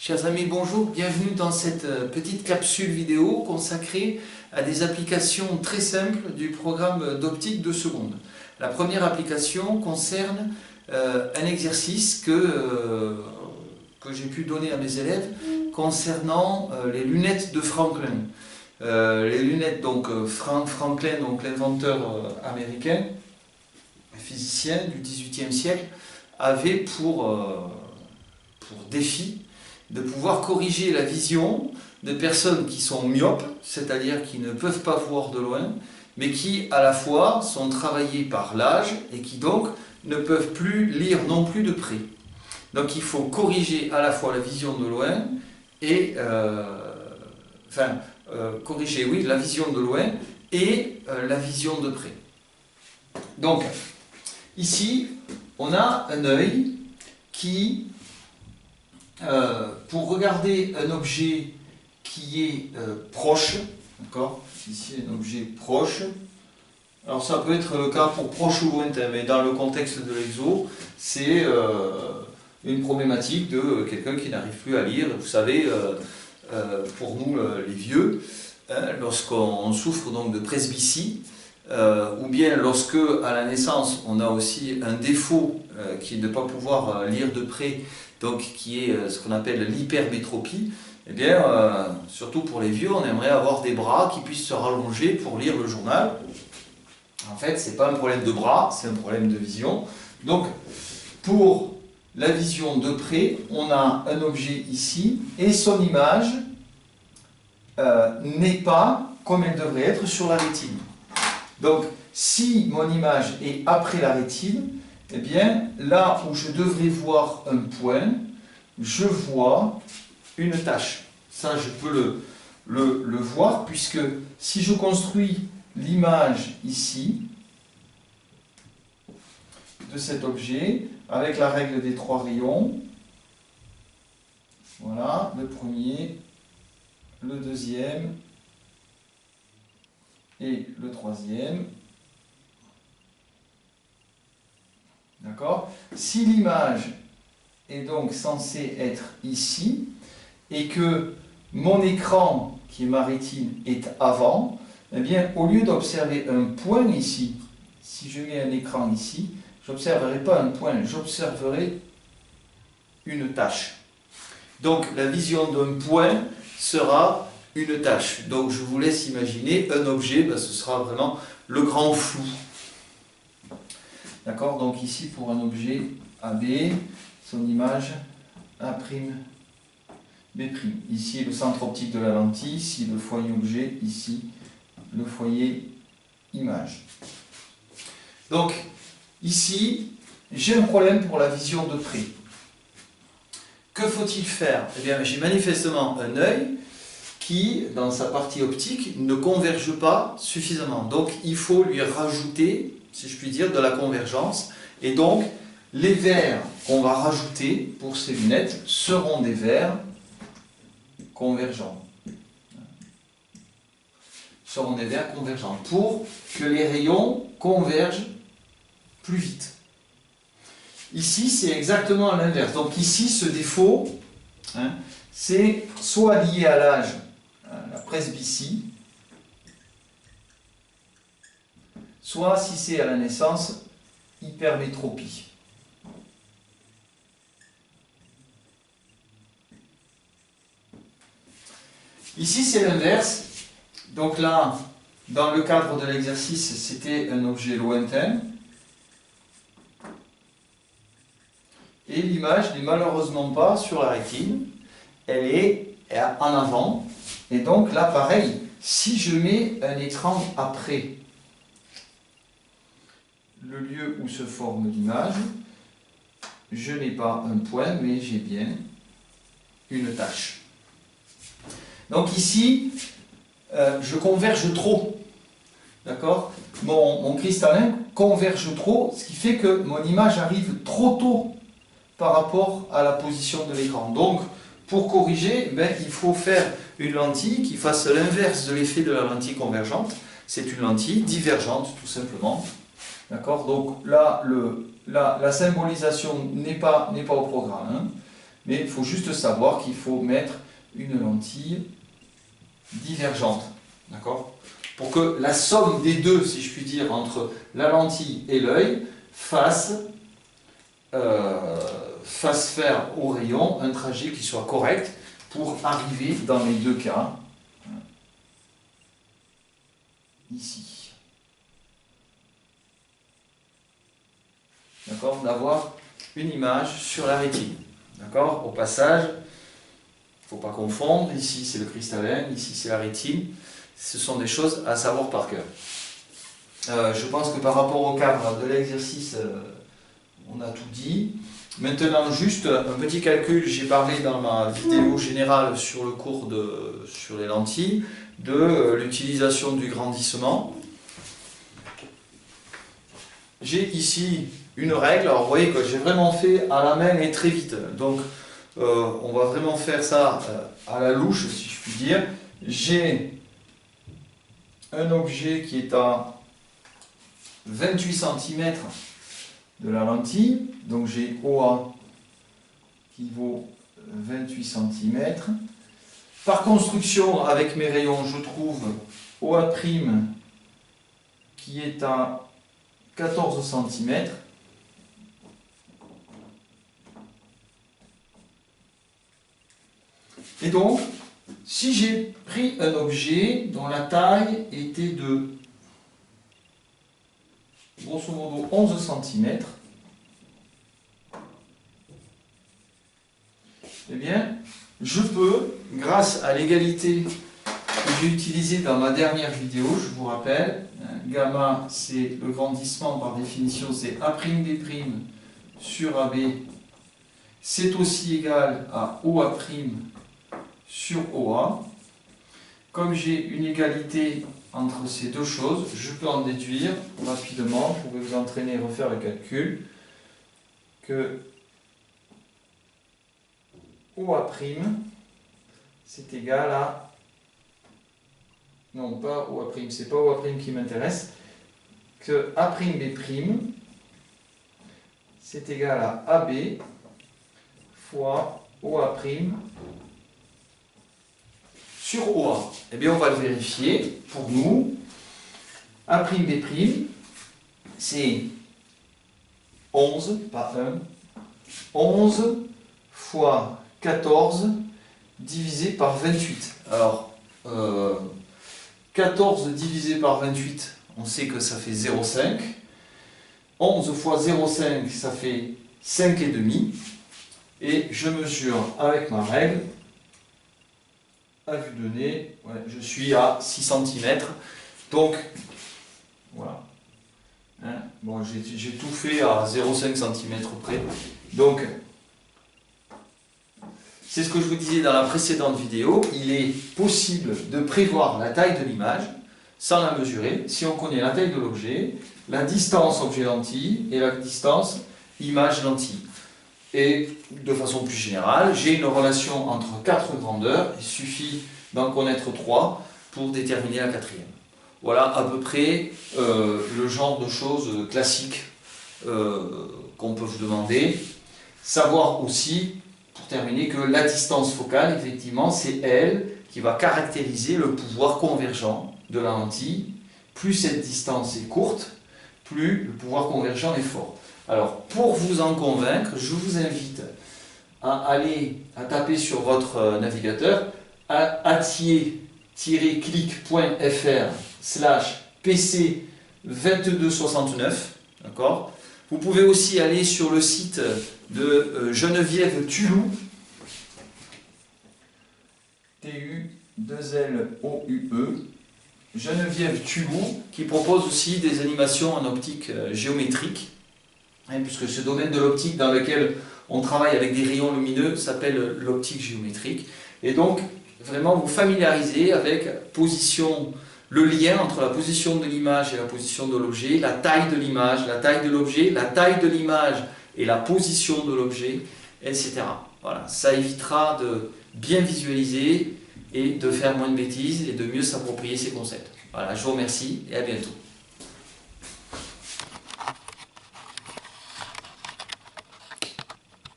Chers amis, bonjour, bienvenue dans cette petite capsule vidéo consacrée à des applications très simples du programme d'optique de seconde. La première application concerne un exercice que j'ai pu donner à mes élèves concernant les lunettes de Franklin. Les lunettes, donc Franklin, donc l'inventeur américain, physicien du XVIIIe siècle, avait pour défi de pouvoir corriger la vision de personnes qui sont myopes, c'est-à-dire qui ne peuvent pas voir de loin, mais qui à la fois sont travaillées par l'âge et qui donc ne peuvent plus lire non plus de près. Donc il faut corriger à la fois la vision de loin et corriger oui, la vision de loin et la vision de près. Donc ici on a un œil qui pour regarder un objet qui est proche, d'accord, ici un objet proche, alors ça peut être le cas pour proche ou lointain, mais dans le contexte de l'exo, c'est une problématique de quelqu'un qui n'arrive plus à lire. Vous savez, pour nous les vieux, lorsqu'on souffre donc de presbytie, ou bien lorsque à la naissance on a aussi un défaut qui est de ne pas pouvoir lire de près, donc qui est ce qu'on appelle l'hypermétropie, eh bien, surtout pour les vieux, on aimerait avoir des bras qui puissent se rallonger pour lire le journal. En fait, ce n'est pas un problème de bras, c'est un problème de vision. Donc, pour la vision de près, on a un objet ici, et son image n'est pas comme elle devrait être sur la rétine. Donc, si mon image est après la rétine, eh bien, là où je devrais voir un point, je vois une tache. Ça, je peux le voir, puisque si je construis l'image ici, de cet objet, avec la règle des 3 rayons, voilà, le premier, le deuxième et le troisième. D'accord ? Si l'image est donc censée être ici, et que mon écran, qui est ma rétine, est avant, eh bien, au lieu d'observer un point ici, si je mets un écran ici, je n'observerai pas un point, j'observerai une tache. Donc, la vision d'un point sera une tache. Donc, je vous laisse imaginer un objet, ben, ce sera vraiment le grand flou. D'accord? Donc ici, pour un objet AB, son image A', B'. Ici, le centre optique de la lentille, ici, le foyer objet, ici, le foyer image. Donc, ici, j'ai un problème pour la vision de près. Que faut-il faire? Eh bien, j'ai manifestement un œil qui, dans sa partie optique, ne converge pas suffisamment. Donc, il faut lui rajouter, si je puis dire, de la convergence. Et donc, les verres qu'on va rajouter pour ces lunettes seront des verres convergents. Seront des verres convergents pour que les rayons convergent plus vite. Ici, c'est exactement l'inverse. Donc ici, ce défaut, c'est soit lié à l'âge, la presbytie, soit, si c'est à la naissance, hypermétropie. Ici, c'est l'inverse. Donc là, dans le cadre de l'exercice, c'était un objet lointain. Et l'image n'est malheureusement pas sur la rétine. Elle est en avant. Et donc là, pareil, si je mets un écran après le lieu où se forme l'image, je n'ai pas un point, mais j'ai bien une tache. Donc ici, je converge trop. D'accord ? Mon cristallin converge trop, ce qui fait que mon image arrive trop tôt par rapport à la position de l'écran. Donc, pour corriger, il faut faire une lentille qui fasse l'inverse de l'effet de la lentille convergente. C'est une lentille divergente, tout simplement. D'accord ? Donc là, la symbolisation n'est pas au programme. mais il faut juste savoir qu'il faut mettre une lentille divergente, d'accord? Pour que la somme des deux, si je puis dire, entre la lentille et l'œil, fasse faire au rayon un trajet qui soit correct pour arriver dans les deux cas, ici. D'accord? D'avoir une image sur la rétine. D'accord? Au passage, il ne faut pas confondre, ici c'est le cristallin, ici c'est la rétine. Ce sont des choses à savoir par cœur. Je pense que par rapport au cadre de l'exercice, on a tout dit. Maintenant, juste un petit calcul, j'ai parlé dans ma vidéo générale sur le cours sur les lentilles, de l'utilisation du grandissement. J'ai ici une règle, alors vous voyez que j'ai vraiment fait à la main et très vite. Donc, on va vraiment faire ça à la louche, si je puis dire. J'ai un objet qui est à 28 cm de la lentille, donc j'ai OA qui vaut 28 cm. Par construction, avec mes rayons, je trouve OA' qui est à 14 cm. Et donc, si j'ai pris un objet dont la taille était de grosso modo 11 cm, eh bien, je peux, grâce à l'égalité que j'ai utilisée dans ma dernière vidéo, je vous rappelle, gamma c'est le grandissement par définition, c'est A'B' sur AB, c'est aussi égal à OA' sur OA. Comme j'ai une égalité entre ces deux choses, je peux en déduire rapidement, vous pouvez vous entraîner et refaire le calcul, que OA' c'est égal à... Non, pas OA', c'est pas OA' qui m'intéresse, que A'B' c'est égal à AB fois OA' sur OA. Eh bien, on va le vérifier pour nous. A'B', c'est 11, pas 1, 11 fois 14 divisé par 28. Alors, 14 divisé par 28, on sait que ça fait 0,5. 11 fois 0,5, ça fait 5,5. Et je mesure avec ma règle, à vue de nez, ouais, je suis à 6 cm. Donc, voilà. Hein, bon, j'ai tout fait à 0,5 cm près. Donc, c'est ce que je vous disais dans la précédente vidéo. Il est possible de prévoir la taille de l'image sans la mesurer si on connaît la taille de l'objet, la distance objet-lentille et la distance image-lentille. Et de façon plus générale, j'ai une relation entre 4 grandeurs, il suffit d'en connaître 3 pour déterminer la quatrième. Voilà à peu près le genre de choses classiques qu'on peut vous demander. Savoir aussi, pour terminer, que la distance focale, effectivement, c'est elle qui va caractériser le pouvoir convergent de la lentille. Plus cette distance est courte, plus le pouvoir convergent est fort. Alors, pour vous en convaincre, je vous invite à aller taper sur votre navigateur atier-clic.fr/PC2269. D'accord ? Vous pouvez aussi aller sur le site de Geneviève Tuloux, T-U-2-L-O-U-E, Geneviève Tuloux, qui propose aussi des animations en optique géométrique. Puisque ce domaine de l'optique dans lequel on travaille avec des rayons lumineux s'appelle l'optique géométrique. Et donc, vraiment vous familiariser avec le lien entre la position de l'image et la position de l'objet, la taille de l'image, la taille de l'objet, la taille de l'image et la position de l'objet, etc. Voilà, ça évitera de bien visualiser et de faire moins de bêtises et de mieux s'approprier ces concepts. Voilà, je vous remercie et à bientôt.